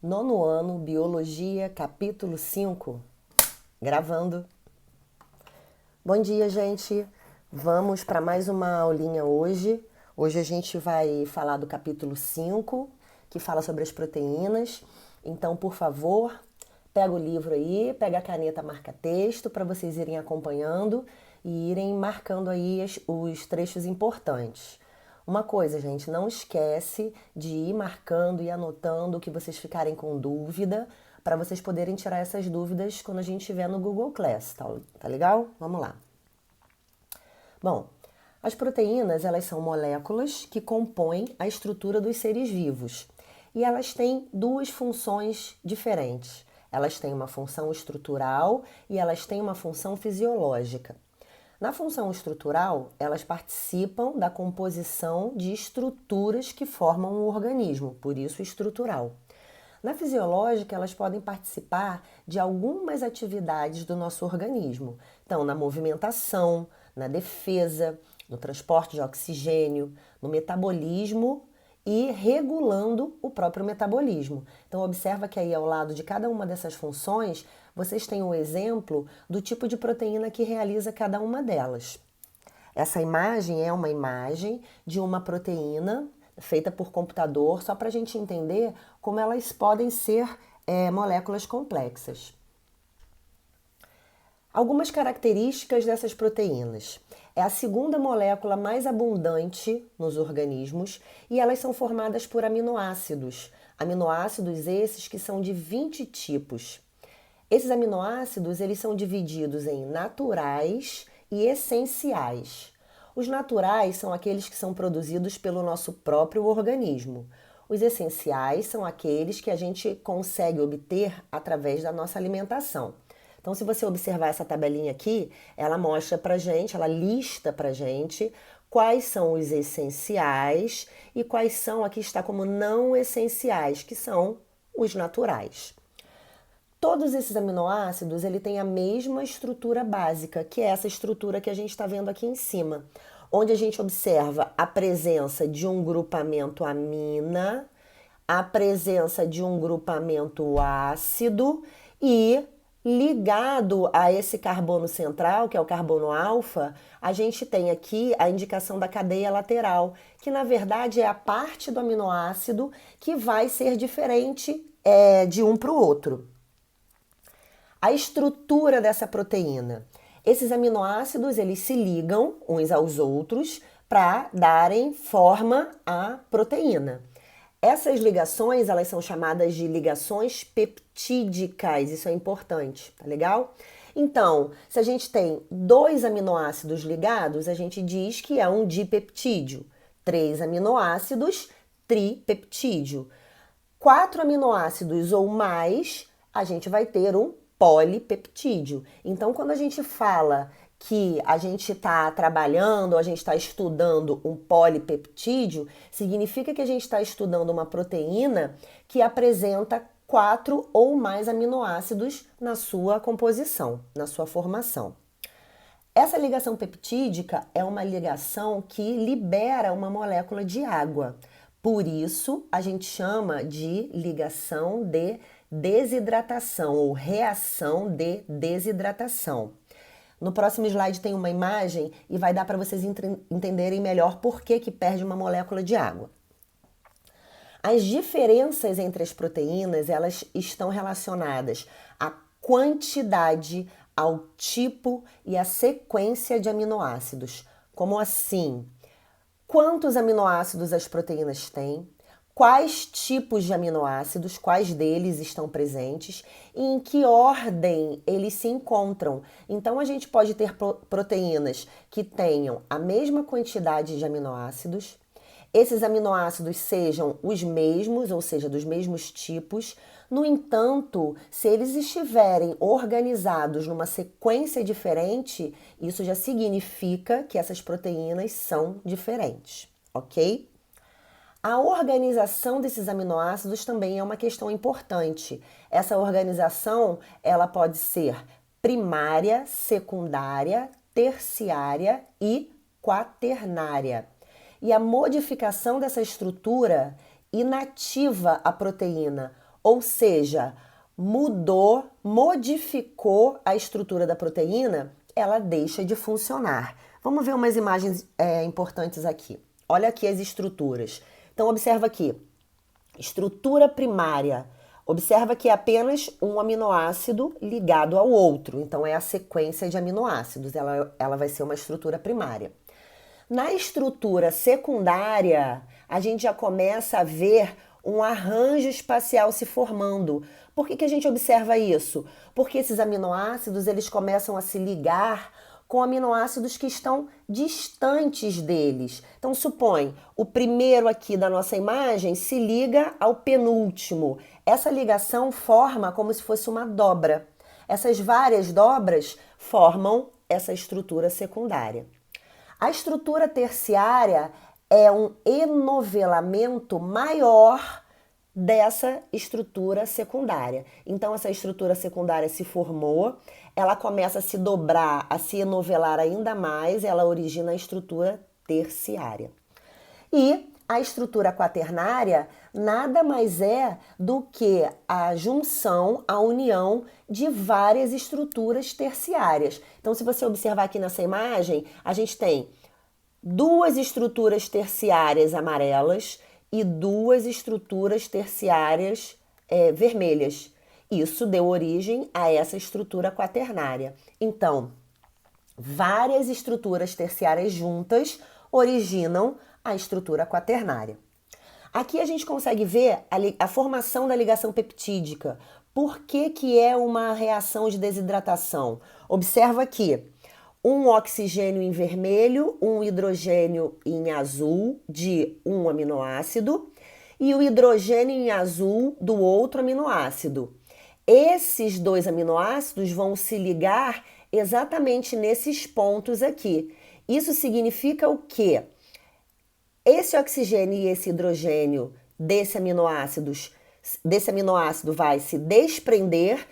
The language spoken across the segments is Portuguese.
Nono ano, Biologia, capítulo 5. Gravando. Bom dia, gente. Vamos para mais uma aulinha hoje. Hoje a gente vai falar do capítulo 5, que fala sobre as proteínas. Então, por favor, pega o livro aí, pega a caneta marca-texto para vocês irem acompanhando e irem marcando aí os trechos importantes. Uma coisa, gente, não esquece de ir marcando e anotando o que vocês ficarem com dúvida, para vocês poderem tirar essas dúvidas quando a gente estiver no Google Class, tá legal? Vamos lá. Bom, as proteínas, elas são moléculas que compõem a estrutura dos seres vivos. E elas têm duas funções diferentes. Elas têm uma função estrutural e elas têm uma função fisiológica. Na função estrutural, elas participam da composição de estruturas que formam o organismo, por isso estrutural. Na fisiológica, elas podem participar de algumas atividades do nosso organismo. Então, na movimentação, na defesa, no transporte de oxigênio, no metabolismo e regulando o próprio metabolismo. Então, observa que aí ao lado de cada uma dessas funções, vocês têm um exemplo do tipo de proteína que realiza cada uma delas. Essa imagem é uma imagem de uma proteína feita por computador, só para a gente entender como elas podem ser moléculas complexas. Algumas características dessas proteínas. É a segunda molécula mais abundante nos organismos e elas são formadas por aminoácidos. Aminoácidos esses que são de 20 tipos. Esses aminoácidos eles são divididos em naturais e essenciais. Os naturais são aqueles que são produzidos pelo nosso próprio organismo. Os essenciais são aqueles que a gente consegue obter através da nossa alimentação. Então, se você observar essa tabelinha aqui, ela mostra pra gente, ela lista pra gente quais são os essenciais e quais são, aqui está como não essenciais, que são os naturais. Todos esses aminoácidos, ele tem a mesma estrutura básica, que é essa estrutura que a gente está vendo aqui em cima, onde a gente observa a presença de um grupamento amina, a presença de um grupamento ácido e ligado a esse carbono central, que é o carbono alfa, a gente tem aqui a indicação da cadeia lateral, que na verdade é a parte do aminoácido que vai ser diferente de um para o outro. A estrutura dessa proteína. Esses aminoácidos, eles se ligam uns aos outros para darem forma à proteína. Essas ligações, elas são chamadas de ligações peptídicas, isso é importante, tá legal? Então, se a gente tem 2 aminoácidos ligados, a gente diz que é um dipeptídeo. 3 aminoácidos, tripeptídeo. 4 aminoácidos ou mais, a gente vai ter um polipeptídeo. Então, quando a gente fala que a gente está trabalhando, a gente está estudando um polipeptídeo, significa que a gente está estudando uma proteína que apresenta 4 ou mais aminoácidos na sua composição, na sua formação. Essa ligação peptídica é uma ligação que libera uma molécula de água. Por isso, a gente chama de ligação de desidratação ou reação de desidratação. No próximo slide tem uma imagem e vai dar para vocês entenderem melhor por que perde uma molécula de água. As diferenças entre as proteínas, elas estão relacionadas à quantidade, ao tipo e à sequência de aminoácidos. Como assim? Quantos aminoácidos as proteínas têm? Quais tipos de aminoácidos, quais deles estão presentes e em que ordem eles se encontram. Então, a gente pode ter proteínas que tenham a mesma quantidade de aminoácidos, esses aminoácidos sejam os mesmos, ou seja, dos mesmos tipos. No entanto, se eles estiverem organizados numa sequência diferente, isso já significa que essas proteínas são diferentes, ok? A organização desses aminoácidos também é uma questão importante. Essa organização, ela pode ser primária, secundária, terciária e quaternária. E a modificação dessa estrutura inativa a proteína, ou seja, mudou, modificou a estrutura da proteína, ela deixa de funcionar. Vamos ver umas imagens importantes aqui. Olha aqui as estruturas. Então, observa aqui. Estrutura primária. Observa que é apenas um aminoácido ligado ao outro. Então, é a sequência de aminoácidos. Ela vai ser uma estrutura primária. Na estrutura secundária, a gente já começa a ver um arranjo espacial se formando. Por que a gente observa isso? Porque esses aminoácidos, eles começam a se ligar com aminoácidos que estão distantes deles. Então, supõe, o primeiro aqui da nossa imagem se liga ao penúltimo. Essa ligação forma como se fosse uma dobra. Essas várias dobras formam essa estrutura secundária. A estrutura terciária é um enovelamento maior dessa estrutura secundária. Então, essa estrutura secundária se formou, ela começa a se dobrar, a se enovelar ainda mais, ela origina a estrutura terciária. E a estrutura quaternária nada mais é do que a junção, a união de várias estruturas terciárias. Então, se você observar aqui nessa imagem, a gente tem duas estruturas terciárias amarelas e duas estruturas terciárias vermelhas. Isso deu origem a essa estrutura quaternária. Então, várias estruturas terciárias juntas originam a estrutura quaternária. Aqui a gente consegue ver a formação da ligação peptídica. Por que é uma reação de desidratação? Observa aqui, um oxigênio em vermelho, um hidrogênio em azul de um aminoácido e o hidrogênio em azul do outro aminoácido. Esses dois aminoácidos vão se ligar exatamente nesses pontos aqui. Isso significa o quê? Esse oxigênio e esse hidrogênio desse aminoácido vai se desprender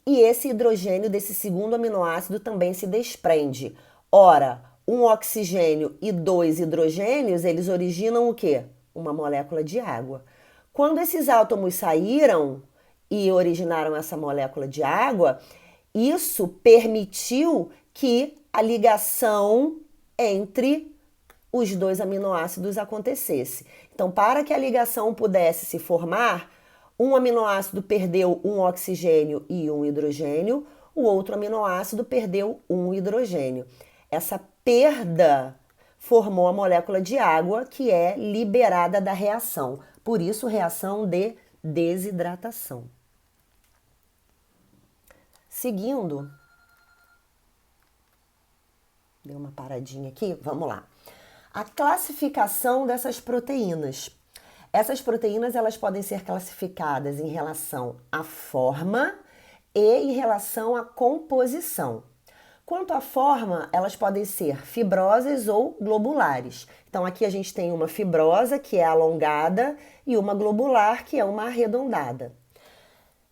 e esse hidrogênio desse segundo aminoácido também se desprende. Ora, um oxigênio e dois hidrogênios, eles originam o quê? Uma molécula de água. Quando esses átomos saíram e originaram essa molécula de água, isso permitiu que a ligação entre os dois aminoácidos acontecesse. Então, para que a ligação pudesse se formar, um aminoácido perdeu um oxigênio e um hidrogênio, o outro aminoácido perdeu um hidrogênio. Essa perda formou a molécula de água que é liberada da reação. Por isso, reação de desidratação. Seguindo, deu uma paradinha aqui, vamos lá. A classificação dessas proteínas. Essas proteínas elas podem ser classificadas em relação à forma e em relação à composição. Quanto à forma, elas podem ser fibrosas ou globulares. Então aqui a gente tem uma fibrosa, que é alongada, e uma globular, que é uma arredondada.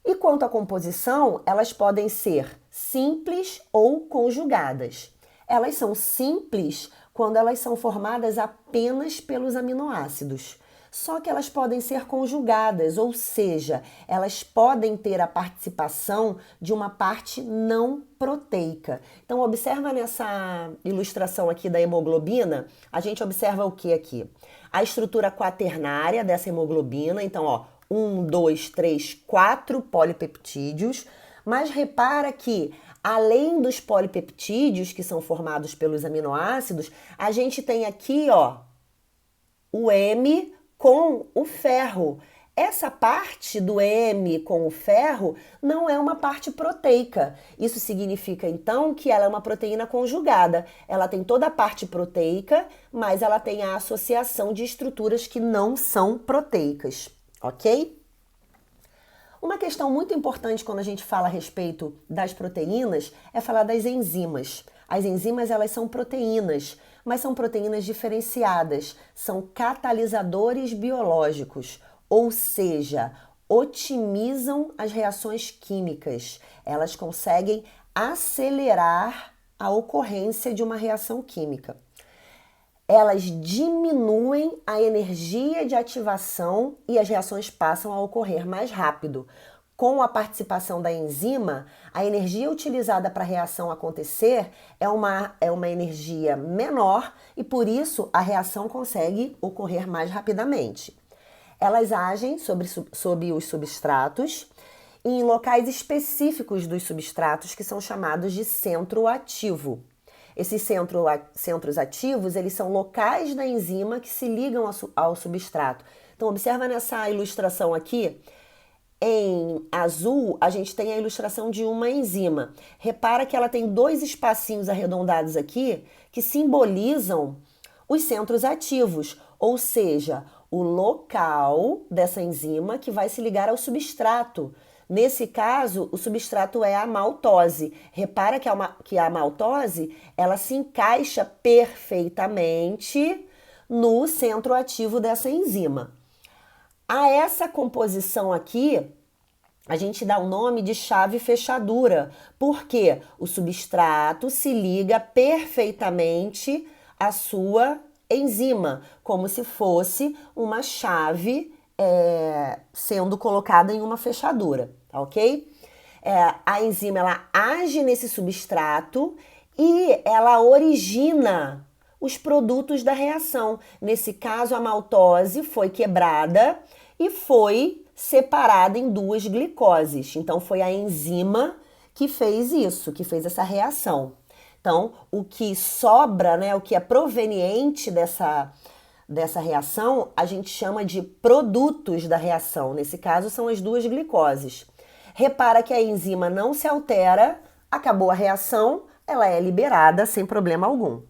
E quanto à composição, elas podem ser simples ou conjugadas. Elas são simples quando elas são formadas apenas pelos aminoácidos. Só que elas podem ser conjugadas, ou seja, elas podem ter a participação de uma parte não proteica. Então, observa nessa ilustração aqui da hemoglobina, a gente observa o que aqui? A estrutura quaternária dessa hemoglobina, então, ó, 1, 2, 3, 4 polipeptídeos, mas repara que além dos polipeptídeos que são formados pelos aminoácidos, a gente tem aqui, ó, o M com o ferro. Essa parte do M com o ferro não é uma parte proteica. Isso significa, então, que ela é uma proteína conjugada. Ela tem toda a parte proteica, mas ela tem a associação de estruturas que não são proteicas, ok? Uma questão muito importante quando a gente fala a respeito das proteínas é falar das enzimas. As enzimas, elas são proteínas, mas são proteínas diferenciadas, são catalisadores biológicos, ou seja, otimizam as reações químicas. Elas conseguem acelerar a ocorrência de uma reação química. elas diminuem a energia de ativação e as reações passam a ocorrer mais rápido. Com a participação da enzima, a energia utilizada para a reação acontecer é uma energia menor e, por isso, a reação consegue ocorrer mais rapidamente. Elas agem sobre os substratos em locais específicos dos substratos que são chamados de centro ativo. Esses centros ativos, eles são locais da enzima que se ligam ao substrato. Então, observa nessa ilustração aqui. Em azul, a gente tem a ilustração de uma enzima. Repara que ela tem dois espacinhos arredondados aqui que simbolizam os centros ativos, ou seja, o local dessa enzima que vai se ligar ao substrato. Nesse caso, o substrato é a maltose. Repara que a maltose ela se encaixa perfeitamente no centro ativo dessa enzima. A essa composição aqui, a gente dá o nome de chave fechadura, porque o substrato se liga perfeitamente à sua enzima, como se fosse uma chave sendo colocada em uma fechadura, tá ok? A enzima ela age nesse substrato e ela origina os produtos da reação. Nesse caso, a maltose foi quebrada e foi separada em duas glicoses. Então, foi a enzima que fez isso, que fez essa reação. Então, o que sobra, né, o que é proveniente dessa reação, a gente chama de produtos da reação. Nesse caso, são as duas glicoses. Repara que a enzima não se altera, acabou a reação, ela é liberada sem problema algum.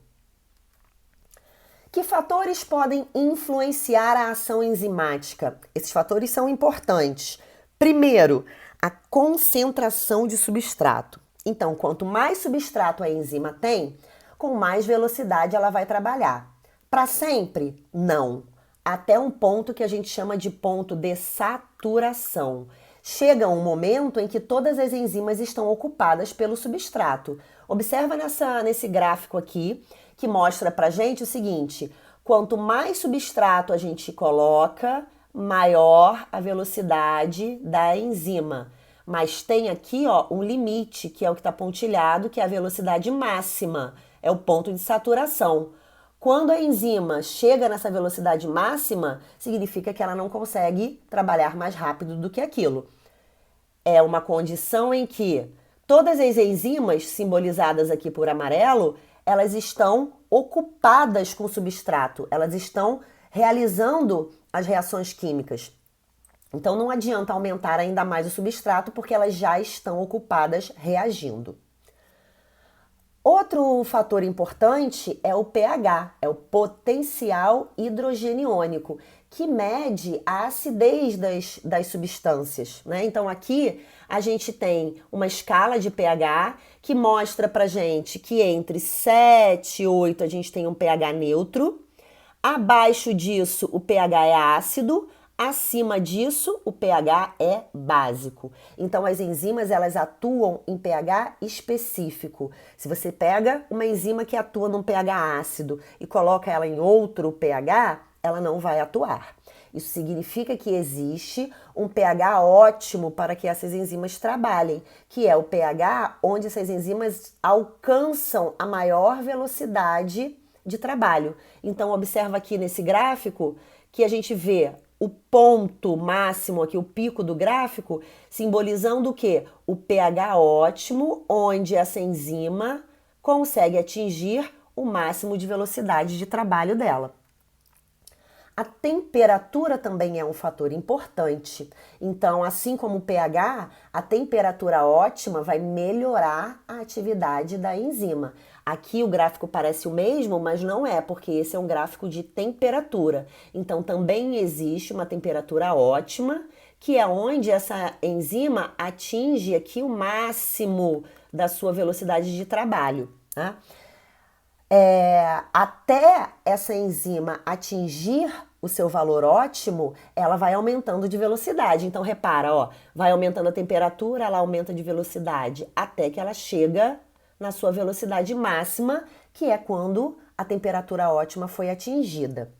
Que fatores podem influenciar a ação enzimática? Esses fatores são importantes. Primeiro, a concentração de substrato. Então, quanto mais substrato a enzima tem, com mais velocidade ela vai trabalhar. Para sempre? Não. Até um ponto que a gente chama de ponto de saturação. Chega um momento em que todas as enzimas estão ocupadas pelo substrato. Observa nesse gráfico aqui, que mostra pra gente o seguinte: quanto mais substrato a gente coloca, maior a velocidade da enzima. Mas tem aqui, ó, um limite, que é o que está pontilhado, que é a velocidade máxima, é o ponto de saturação. Quando a enzima chega nessa velocidade máxima, significa que ela não consegue trabalhar mais rápido do que aquilo. É uma condição em que todas as enzimas, simbolizadas aqui por amarelo, elas estão ocupadas com o substrato, elas estão realizando as reações químicas. Então não adianta aumentar ainda mais o substrato porque elas já estão ocupadas reagindo. Outro fator importante é o pH, é o potencial hidrogeniônico, que mede a acidez das substâncias, né? Então aqui a gente tem uma escala de pH que mostra pra gente que entre 7 e 8 a gente tem um pH neutro, abaixo disso o pH é ácido, acima disso o pH é básico. Então as enzimas elas atuam em pH específico. Se você pega uma enzima que atua num pH ácido e coloca ela em outro pH, ela não vai atuar. Isso significa que existe um pH ótimo para que essas enzimas trabalhem, que é o pH onde essas enzimas alcançam a maior velocidade de trabalho. Então observa aqui nesse gráfico que a gente vê o ponto máximo aqui, o pico do gráfico, simbolizando o quê? O pH ótimo, onde essa enzima consegue atingir o máximo de velocidade de trabalho dela. A temperatura também é um fator importante. Então, assim como o pH, a temperatura ótima vai melhorar a atividade da enzima. Aqui o gráfico parece o mesmo, mas não é, porque esse é um gráfico de temperatura. Então, também existe uma temperatura ótima, que é onde essa enzima atinge aqui o máximo da sua velocidade de trabalho, tá? Até essa enzima atingir o seu valor ótimo, ela vai aumentando de velocidade. Então, repara, ó, vai aumentando a temperatura, ela aumenta de velocidade até que ela chega na sua velocidade máxima, que é quando a temperatura ótima foi atingida.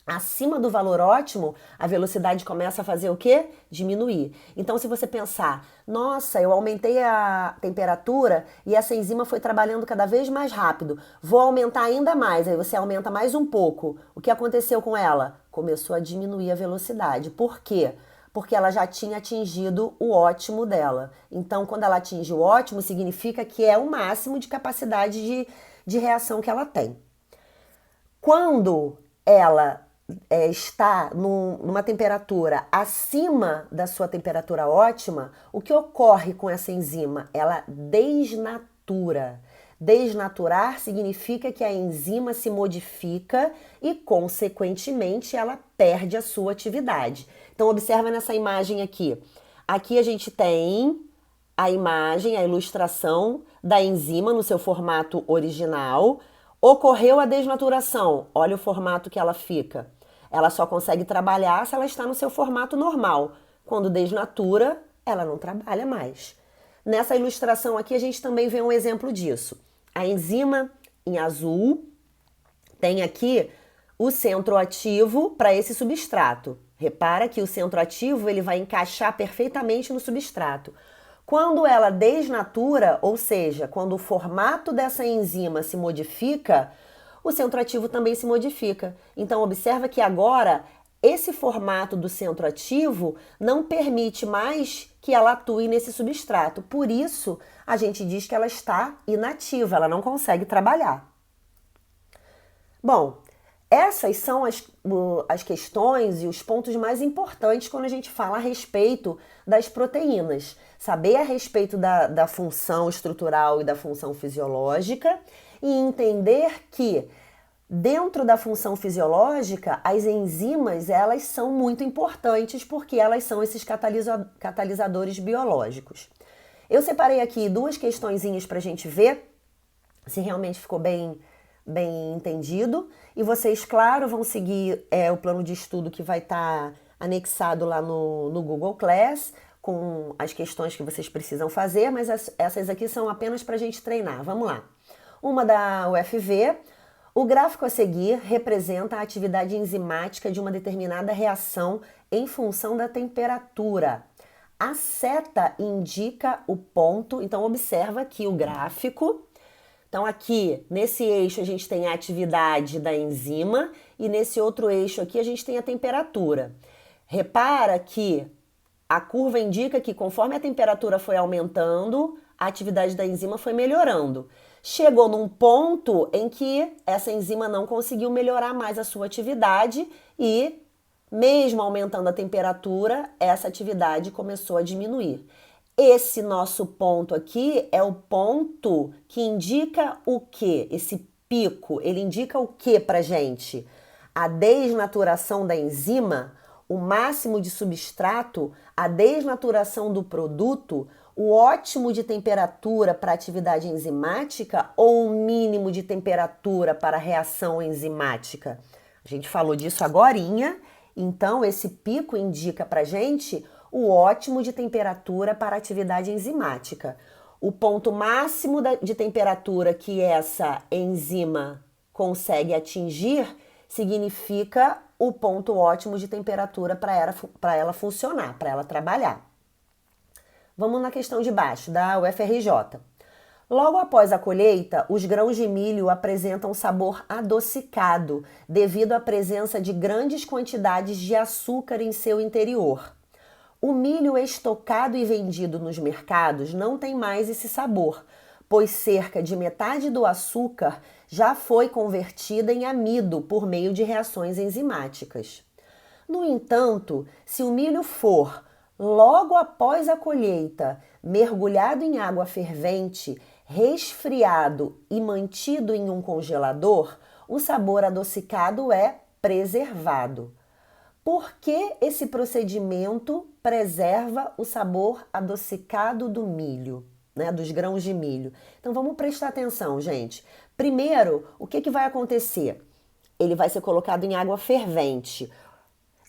Acima do valor ótimo, a velocidade começa a fazer o quê? Diminuir. Então, se você pensar, nossa, eu aumentei a temperatura e essa enzima foi trabalhando cada vez mais rápido, vou aumentar ainda mais, aí você aumenta mais um pouco. O que aconteceu com ela? Começou a diminuir a velocidade. Por quê? Porque ela já tinha atingido o ótimo dela. Então, quando ela atinge o ótimo, significa que é o máximo de capacidade de reação que ela tem. Quando ela está numa temperatura acima da sua temperatura ótima, o que ocorre com essa enzima? Ela desnatura. Desnaturar significa que a enzima se modifica e, consequentemente, ela perde a sua atividade. Então, observa nessa imagem aqui. Aqui a gente tem a imagem, a ilustração da enzima no seu formato original. Ocorreu a desnaturação. Olha o formato que ela fica. Ela só consegue trabalhar se ela está no seu formato normal. Quando desnatura, ela não trabalha mais. Nessa ilustração aqui, a gente também vê um exemplo disso. A enzima em azul tem aqui o centro ativo para esse substrato. Repara que o centro ativo ele vai encaixar perfeitamente no substrato. Quando ela desnatura, ou seja, quando o formato dessa enzima se modifica, o centro ativo também se modifica. Então, observa que agora esse formato do centro ativo não permite mais que ela atue nesse substrato. Por isso, a gente diz que ela está inativa, ela não consegue trabalhar. Bom, essas são as questões e os pontos mais importantes quando a gente fala a respeito das proteínas. Saber a respeito da função estrutural e da função fisiológica e entender que dentro da função fisiológica, as enzimas elas são muito importantes porque elas são esses catalisadores biológicos. Eu separei aqui duas questõezinhas para a gente ver se realmente ficou bem entendido. E vocês, claro, vão seguir o plano de estudo que vai estar anexado lá no Google Class, com as questões que vocês precisam fazer, mas essas aqui são apenas para a gente treinar. Vamos lá. Uma da UFV. O gráfico a seguir representa a atividade enzimática de uma determinada reação em função da temperatura. A seta indica o ponto, então observa aqui o gráfico. Então aqui, nesse eixo, a gente tem a atividade da enzima e nesse outro eixo aqui a gente tem a temperatura. Repara que a curva indica que conforme a temperatura foi aumentando, a atividade da enzima foi melhorando. Chegou num ponto em que essa enzima não conseguiu melhorar mais a sua atividade e, mesmo aumentando a temperatura, essa atividade começou a diminuir. Esse nosso ponto aqui é o ponto que indica o quê? Esse pico, ele indica o quê pra gente? A desnaturação da enzima, o máximo de substrato, a desnaturação do produto, o ótimo de temperatura para atividade enzimática ou o mínimo de temperatura para a reação enzimática? A gente falou disso agorinha, então esse pico indica pra gente o ótimo de temperatura para a atividade enzimática. O ponto máximo de temperatura que essa enzima consegue atingir significa o ponto ótimo de temperatura para ela funcionar, para ela trabalhar. Vamos na questão de baixo, da UFRJ. Logo após a colheita, os grãos de milho apresentam sabor adocicado devido à presença de grandes quantidades de açúcar em seu interior. O milho estocado e vendido nos mercados não tem mais esse sabor, pois cerca de metade do açúcar já foi convertida em amido por meio de reações enzimáticas. No entanto, se o milho for, logo após a colheita, mergulhado em água fervente, resfriado e mantido em um congelador, o sabor adocicado é preservado. Por que esse procedimento preserva o sabor adocicado do milho, né, dos grãos de milho? Então vamos prestar atenção, gente. Primeiro, o que vai acontecer? Ele vai ser colocado em água fervente.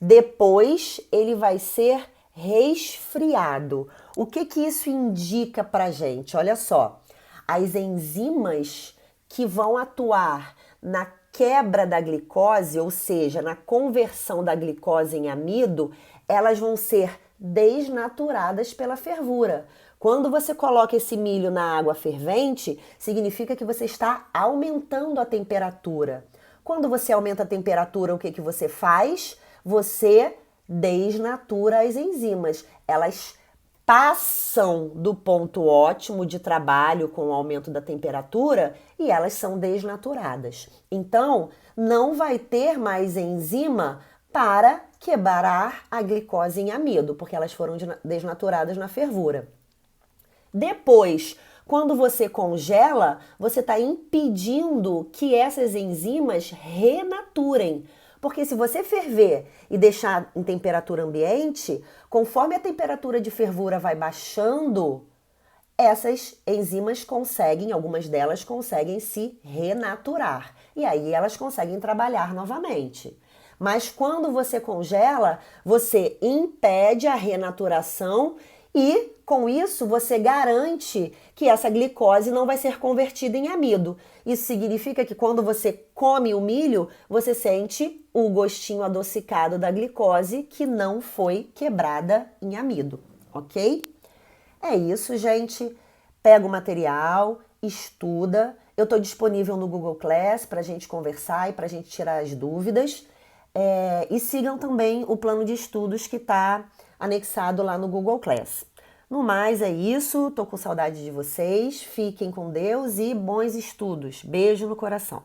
Depois, ele vai ser resfriado. O que isso indica pra gente? Olha só, as enzimas que vão atuar na quebra da glicose, ou seja, na conversão da glicose em amido, elas vão ser desnaturadas pela fervura. Quando você coloca esse milho na água fervente, significa que você está aumentando a temperatura. Quando você aumenta a temperatura, o que que você faz? Você desnatura as enzimas. Elas passam do ponto ótimo de trabalho com o aumento da temperatura e elas são desnaturadas. Então, não vai ter mais enzima para quebrar a glicose em amido, porque elas foram desnaturadas na fervura. Depois, quando você congela, você está impedindo que essas enzimas renaturem. Porque se você ferver e deixar em temperatura ambiente, conforme a temperatura de fervura vai baixando, essas enzimas conseguem, algumas delas conseguem se renaturar. E aí elas conseguem trabalhar novamente. Mas quando você congela, você impede a renaturação e, com isso, você garante que essa glicose não vai ser convertida em amido. Isso significa que quando você come o milho, você sente o gostinho adocicado da glicose que não foi quebrada em amido, ok? É isso, gente. Pega o material, estuda. Eu estou disponível no Google Class para a gente conversar e para a gente tirar as dúvidas. E sigam também o plano de estudos que está anexado lá no Google Class. No mais, é isso. Tô com saudade de vocês. Fiquem com Deus e bons estudos. Beijo no coração.